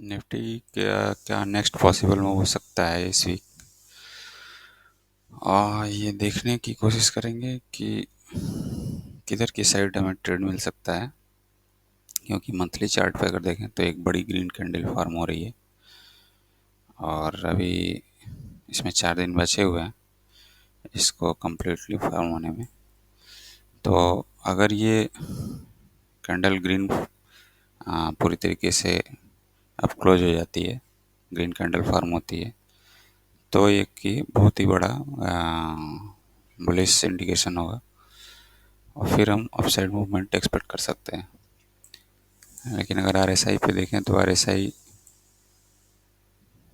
Nifty क्या क्या next possible move हो सकता है इस वीक। ये देखने की कोशिश करेंगे कि किधर की साइड हमें ट्रेड मिल सकता है, क्योंकि मंथली चार्ट पे अगर देखें तो एक बड़ी ग्रीन कैंडल फॉर्म हो रही है और अभी इसमें 4 दिन बचे हुए हैं इसको कम्प्लीटली फॉर्म होने में। तो अगर ये कैंडल ग्रीन पूरी तरीके से अब क्लोज हो जाती है, ग्रीन कैंडल फॉर्म होती है, तो एक की बहुत ही बड़ा बुलिश इंडिकेशन होगा और फिर हम अपसाइड मूवमेंट एक्सपेक्ट कर सकते हैं। लेकिन अगर आरएसआई पे देखें तो आरएसआई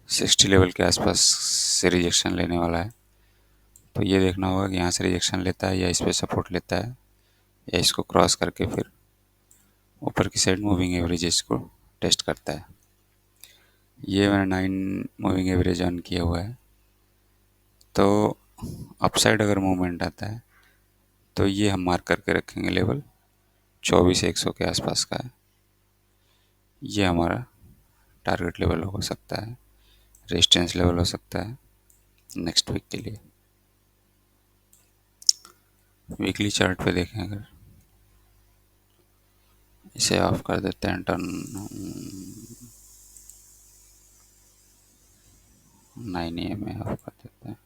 60 लेवल के आसपास से रिजेक्शन लेने वाला है। तो ये देखना होगा कि यहाँ से रिजेक्शन लेता है या इस पे सपोर्ट लेता है या इसको क्रॉस करके फिर ऊपर की साइड मूविंग एवरेजेस को टेस्ट करता है। ये मैंने 9 मूविंग एवरेज ऑन किया हुआ है। तो अपसाइड अगर मूवमेंट आता है तो ये हम मार्क करके रखेंगे लेवल 24,100 के आसपास का है। ये हमारा टारगेट लेवल हो सकता है, रेजिस्टेंस लेवल हो सकता है नेक्स्ट वीक के लिए। वीकली चार्ट पे देखें अगर, इसे ऑफ कर देते हैं, टर्न 9 AM में ऑफ कर देते हैं।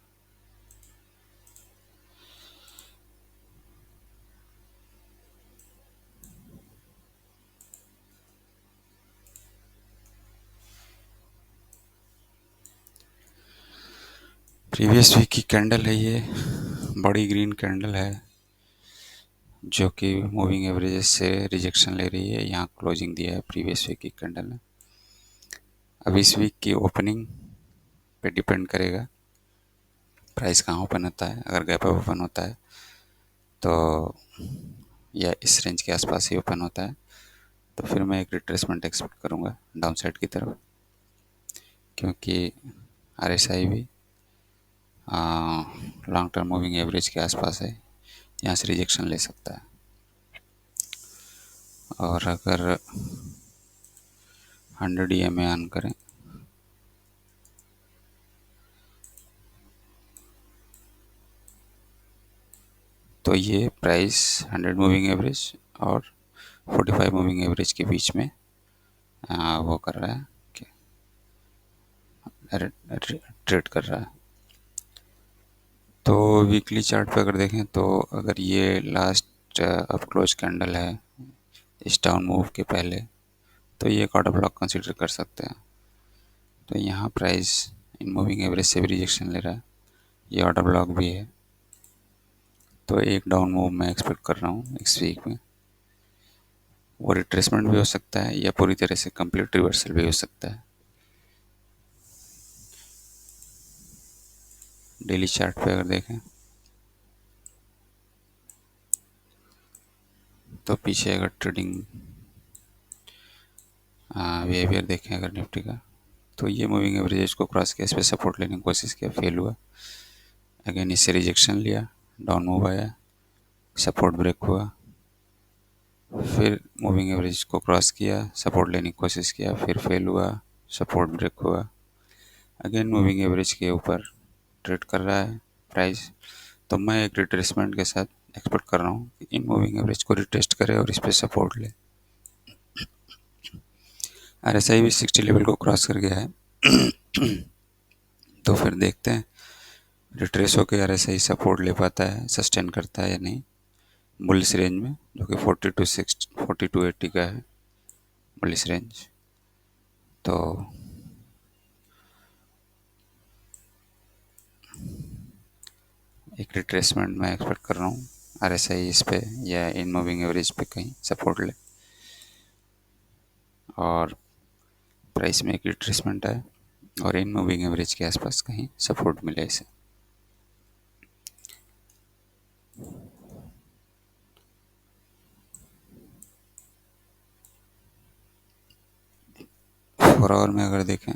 प्रीवियस वीक की कैंडल है ये, बड़ी ग्रीन कैंडल है जो कि मूविंग एवरेजेस से रिजेक्शन ले रही है। यहाँ क्लोजिंग दिया है प्रीवियस वीक की कैंडल ने। अब इस वीक की ओपनिंग पे डिपेंड करेगा प्राइस कहाँ ओपन होता है। अगर गैप अप ओपन होता है तो या इस रेंज के आसपास ही ओपन होता है तो फिर मैं एक रिट्रेसमेंट एक्सपेक्ट करूँगा डाउन साइड की तरफ, क्योंकि आरएसआई भी लॉन्ग टर्म मूविंग एवरेज के आसपास है, यहाँ से रिजेक्शन ले सकता है। और अगर 100 EMA ऑन करें तो ये प्राइस 100 मूविंग एवरेज और 45 मूविंग एवरेज के बीच में वो कर रहा है, ट्रेड कर रहा है। तो वीकली चार्ट पे अगर देखें तो अगर ये लास्ट अप क्लोज कैंडल है इस डाउन मूव के पहले, तो ये एक ऑर्डर ब्लॉक कंसीडर कर सकते हैं। तो यहाँ प्राइस इन मूविंग एवरेज से भी रिजेक्शन ले रहा है, ये ऑर्डर ब्लॉक भी है। तो एक डाउन मूव मैं एक्सपेक्ट कर रहा हूँ इस वीक में। वो रिट्रेसमेंट भी हो सकता है या पूरी तरह से कंप्लीट रिवर्सल भी हो सकता है। डेली चार्ट पे अगर देखें तो पीछे अगर ट्रेडिंग बिहेवियर देखें अगर निफ्टी का, तो ये मूविंग एवरेज को क्रॉस किया, इस पर सपोर्ट लेने की कोशिश किया, फेल हुआ। अगेन इससे रिजेक्शन लिया, डाउन मूव आया, सपोर्ट ब्रेक हुआ, फिर मूविंग एवरेज को क्रॉस किया, सपोर्ट लेने की कोशिश किया, फिर फेल हुआ, सपोर्ट ब्रेक हुआ। अगेन मूविंग एवरेज के ऊपर ट्रेड कर रहा है प्राइस। तो मैं एक रिट्रेसमेंट के साथ एक्सपेक्ट कर रहा हूँ कि इन मूविंग एवरेज को रिटेस्ट करे और इस पर सपोर्ट ले। आरएसआई भी 60 लेवल को क्रॉस कर गया है तो फिर देखते हैं रिट्रेस होकर आरएसआई सपोर्ट ले पाता है, सस्टेन करता है या नहीं बुलिश रेंज में, जो कि 4280 का है बुलिश रेंज। तो एक रिट्रेसमेंट मैं एक्सपेक्ट कर रहा हूँ आरएसआई इस पे या इन मूविंग एवरेज पे कहीं सपोर्ट ले और प्राइस में एक रिट्रेसमेंट है और इन मूविंग एवरेज के आसपास कहीं सपोर्ट मिले इसे। 4 आवर में अगर देखें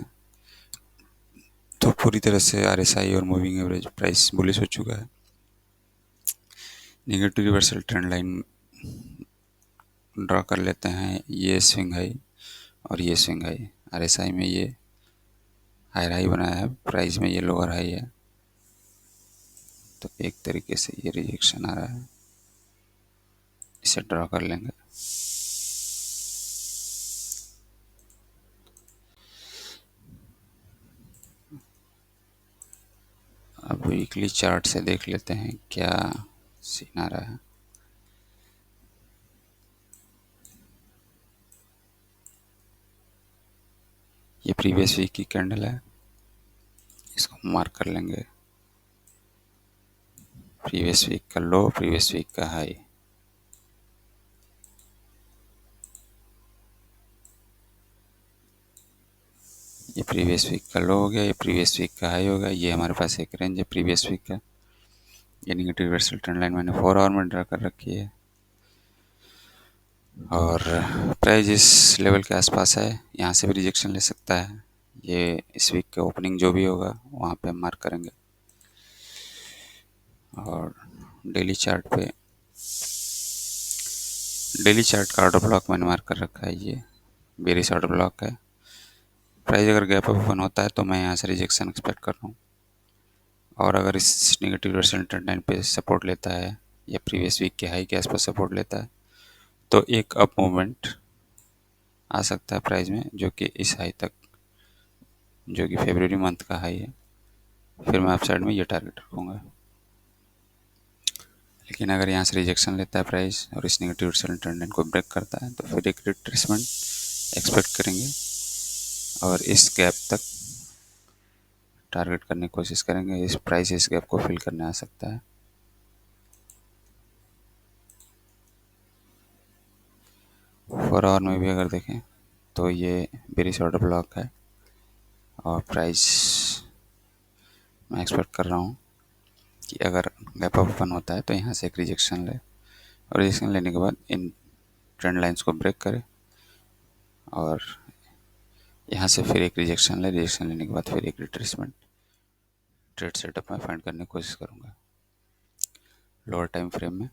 तो पूरी तरह से आरएसआई और मूविंग एवरेज प्राइस बुलिश हो चुका है। Negative reversal trend line draw कर लेते हैं, ये स्विंग हाई और ये स्विंग हाई। RSI में ये हायर हाई बनाया है, प्राइस में ये लोअर हाई है, तो एक तरीके से ये रिजेक्शन आ रहा है, इसे ड्रॉ कर लेंगे। अब वीकली चार्ट से देख लेते हैं क्या सीन आ रहा है। ये प्रीवियस वीक की कैंडल है, इसको मार्क कर लेंगे। प्रीवियस वीक का लो, प्रीवियस वीक का हाई। ये प्रीवियस वीक का लो हो गया, ये प्रीवियस वीक का हाई होगा। ये हमारे पास एक रेंज है प्रीवियस वीक का। ये नेगेटिव रिवर्सल ट्रेंड लाइन मैंने 4 आवर में ड्रा कर रखी है, और प्राइस इस लेवल के आसपास है, यहाँ से भी रिजेक्शन ले सकता है। ये इस वीक का ओपनिंग जो भी होगा वहाँ पे हम मार्क करेंगे। और डेली चार्ट का ऑर्डर ब्लॉक मैंने मार्क कर रखा है, ये बेरिश ऑर्डर ब्लॉक है। प्राइस अगर गैप अप ओपन होता है तो मैं यहाँ से रिजेक्शन एक्सपेक्ट कर रहा हूँ, और अगर इस नेगेटिव रिवर्सल ट्रेंड लाइन पे सपोर्ट लेता है या प्रीवियस वीक के हाई के आसपास सपोर्ट लेता है तो एक अप मूवमेंट आ सकता है प्राइस में, जो कि इस हाई तक, जो कि फरवरी मंथ का हाई है। फिर मैं अप साइड में ये टारगेट रखूँगा। लेकिन अगर यहाँ से रिजेक्शन लेता है प्राइस और इस नेगेटिव रिवर्सल ट्रेंड लाइन को ब्रेक करता है तो फिर एक रिट्रेसमेंट एक्सपेक्ट करेंगे, और इस गैप तक टारगेट करने की कोशिश करेंगे। इस प्राइस इस गैप को फिल करने आ सकता है। 4 आवर में भी अगर देखें तो ये बेरिश ऑर्डर ब्लॉक है, और प्राइस मैं एक्सपेक्ट कर रहा हूँ कि अगर गैप अप ओपन होता है तो यहाँ से एक रिजेक्शन ले, और रिजेक्शन लेने के बाद इन ट्रेंड लाइंस को ब्रेक करे, और यहाँ से फिर एक रिजेक्शन ले, रिजेक्शन लेने के बाद फिर एक रिट्रेसमेंट ट्रेड सेटअप में फाइंड करने की कोशिश करूँगा लोअर टाइम फ्रेम में।